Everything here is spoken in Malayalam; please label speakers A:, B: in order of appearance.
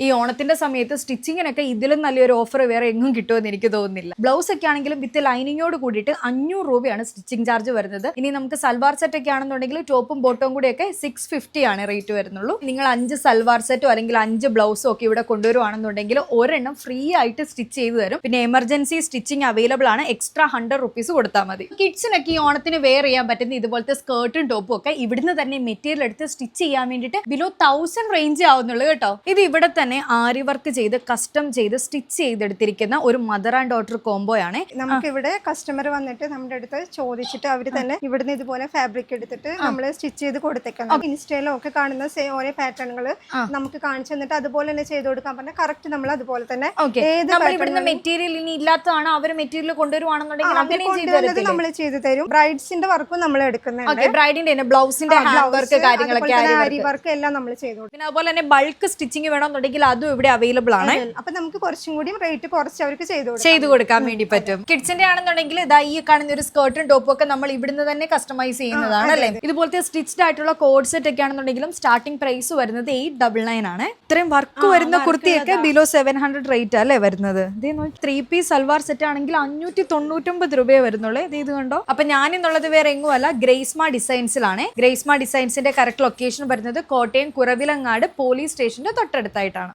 A: ഈ ഓണത്തിന്റെ സമയത്ത് സ്റ്റിച്ചിങ്ങിനൊക്കെ ഇതിലും നല്ലൊരു ഓഫർ വേറെ എങ്ങും കിട്ടുമെന്ന് എനിക്ക് തോന്നുന്നില്ല. ബ്ലൗസ് ഒക്കെ ആണെങ്കിലും വിത്ത് ലൈനിങ്ങോട് കൂടിയിട്ട് 500 രൂപയാണ് സ്റ്റിച്ചിങ് ചാർജ് വരുന്നത്. ഇനി നമുക്ക് സൽവാർ സെറ്റ് ഒക്കെ ആണെന്നുണ്ടെങ്കിൽ ടോപ്പും ബോട്ടവും കൂടിയൊക്കെ 650 ആണ് റേറ്റ് വരുന്നുള്ളൂ. നിങ്ങൾ 5 സൽവാർ സെറ്റോ അല്ലെങ്കിൽ 5 ബ്ലൗസോ ഒക്കെ ഇവിടെ കൊണ്ടുവരുവാണെന്നുണ്ടെങ്കിൽ ഒരെണ്ണം ഫ്രീ ആയിട്ട് സ്റ്റിച്ച് ചെയ്ത് തരും. പിന്നെ എമർജൻസി സ്റ്റിച്ചിങ് അവൈലബിൾ ആണ്. എക്സ്ട്രാ 100 റുപ്പീസ് കൊടുത്താൽ മതി. കിഡ്സിനൊക്കെ ഈ ഓണത്തിന് വെയർ ചെയ്യാൻ പറ്റുന്ന ഇതുപോലത്തെ സ്കേർട്ടും ടോപ്പും ഒക്കെ ഇവിടുന്ന് തന്നെ മെറ്റീരിയൽ എടുത്ത് സ്റ്റിച്ച് ചെയ്യാൻ വേണ്ടിയിട്ട് ബിലോ 1000 റേഞ്ച് ആവുന്നുള്ളൂ കേട്ടോ. ഇത് ഇവിടെ തന്നെ ആരി വർക്ക് ചെയ്ത് കസ്റ്റം ചെയ്ത് സ്റ്റിച്ച് ചെയ്തെടുത്തിരിക്കുന്ന ഒരു മദർ ആൻഡ് ഡോട്ടർ കോംബോ ആണ്.
B: നമുക്ക് ഇവിടെ കസ്റ്റമർ വന്നിട്ട് നമ്മുടെ അടുത്ത് ചോദിച്ചിട്ട് അവർ തന്നെ ഇവിടുന്ന് ഇതുപോലെ ഫാബ്രിക് എടുത്തിട്ട് നമ്മൾ സ്റ്റിച്ച് ചെയ്ത് കൊടുത്തേക്കാം. ഇൻസ്റ്റയിലും ഒക്കെ കാണുന്ന ഓരോ പാറ്റേണുകൾ നമുക്ക് കാണിച്ചു തന്നിട്ട് അതുപോലെ തന്നെ ചെയ്ത് കൊടുക്കാൻ പറഞ്ഞാൽ കറക്റ്റ് നമ്മൾ അതുപോലെ തന്നെ
A: ഇവിടുന്ന് മെറ്റീരിയൽ ഇനി ഇല്ലാത്തതാണ് അവർ മെറ്റീരിയൽ കൊണ്ടുവരുവാണെന്നുണ്ടെങ്കിൽ
B: നമ്മൾ ചെയ്തു തരും. ബ്രൈഡ്സിന്റെ വർക്കും നമ്മൾ എടുക്കുന്നുണ്ട്.
A: ബ്രൈഡിന്റെ ബ്ലൗസിന്റെ ഹാൻഡ് വർക്ക് കാര്യങ്ങളൊക്കെ
B: ആരി വർക്ക് എല്ലാം നമ്മൾ ചെയ്തു കൊടുക്കും.
A: പിന്നെ അതുപോലെ തന്നെ ബൾക്ക് സ്റ്റിച്ചിങ് വേണമെന്നുണ്ടെങ്കിൽ അതും ഇവിടെ അവൈലബിൾ ആണ്.
B: അപ്പൊ നമുക്ക് കുറച്ചും കൂടി റേറ്റ് കുറച്ച് അവർക്ക്
A: ചെയ്തു കൊടുക്കാൻ വേണ്ടി പറ്റും. കിഡ്സിന്റെ ആണെന്നുണ്ടെങ്കിൽ ഇതാ ഈ കാണുന്ന ഒരു സ്കേർട്ടും ടോപ്പും ഒക്കെ നമ്മൾ ഇവിടുന്ന് തന്നെ കസ്റ്റമൈസ് ചെയ്യുന്നതാണ് അല്ലേ. ഇതുപോലത്തെ സ്റ്റിച്ച്ഡ് ആയിട്ടുള്ള കോഡ് സെറ്റ് ഒക്കെ ആണെന്നുണ്ടെങ്കിലും സ്റ്റാർട്ടിംഗ് പ്രൈസ് വരുന്നത് 899 ആണ്. ഇത്രയും വർക്ക് വരുന്ന കുർത്തിയൊക്കെ ബിലോ 700 റേറ്റ് അല്ലേ വരുന്നത്. 3 പീസ് സൽവാർ സെറ്റ് ആണെങ്കിൽ 599 രൂപയെ വരുന്നുള്ളൂ. ഇത് കണ്ടോ. അപ്പൊ ഞാനിന്നുള്ളത് വേറെ എങ്ങുമല്ല, ഗ്രേസ്മ ഡിസൈൻസിലാണ്. ഗ്രേസ്മ ഡിസൈൻസിന്റെ കറക്റ്റ് ലൊക്കേഷൻ വരുന്നത് കോട്ടയം കുറവിലങ്ങാട് പോലീസ് സ്റ്റേഷന്റെ തൊട്ടടുത്തായിട്ടാണ്.